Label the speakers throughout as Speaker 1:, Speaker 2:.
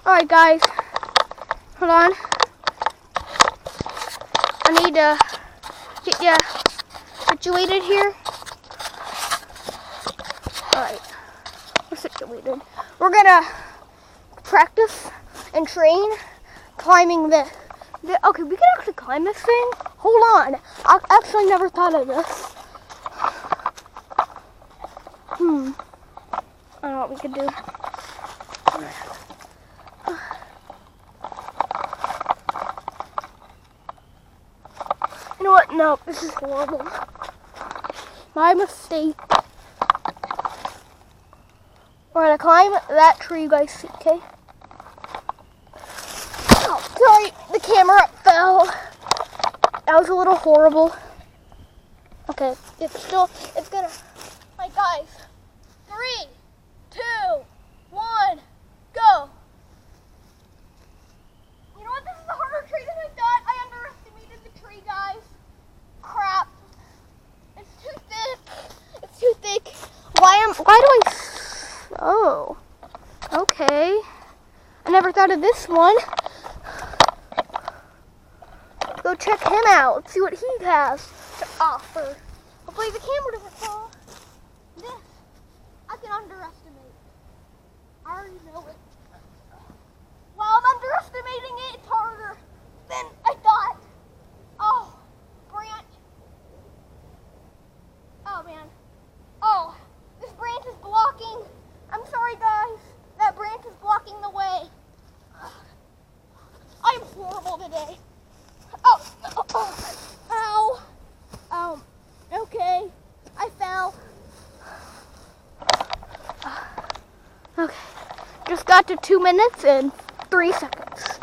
Speaker 1: Alright guys, hold on. I need to get you situated here. Alright, we're situated. We're gonna practice and train climbing this. Okay, we can actually climb this thing. Hold on, I actually never thought of this. I don't know what we could do. You know what? No, this is horrible. My mistake. We're gonna climb that tree you guys see, okay? Oh, sorry, the camera fell. That was a little horrible. Okay, it's gonna, like guys, 3, 2, 1, go. You know what? This is a harder tree than I thought. I underestimated the tree, guys. Crap. It's too thick. It's too thick. Why do I? Oh, okay. I never thought of this one. Go check him out. See what he has to offer. Hopefully the camera doesn't fall. This, I can underestimate. I already know it. While I'm underestimating it, it's harder than I thought. Oh, branch. Oh, man. Oh, this branch is blocking. I'm sorry, guys. That branch is blocking the way. I'm horrible today. Oh, ow. Okay. I fell. Okay. Just got to 2 minutes and 3 seconds.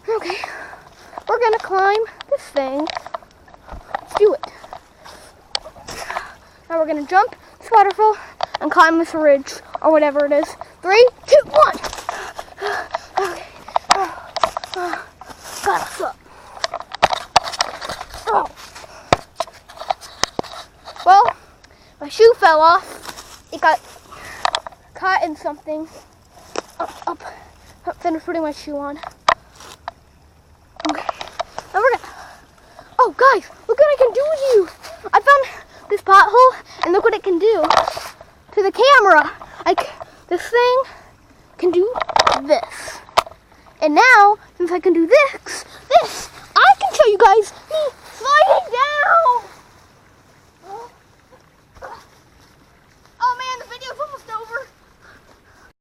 Speaker 1: Okay. We're gonna climb this thing. Let's do it. Now we're gonna jump this waterfall and climb this ridge or whatever it is. 3, 2, 1. Okay. Got us up. Oh. Well, my shoe fell off. It got caught in something. Up. Finished putting my shoe on. Okay. Now we're gonna. Oh, guys, look what I can do with you. I found this pothole, and look what it can do to the camera. This thing can do this. And now, since I can do this, I can show you guys me sliding down.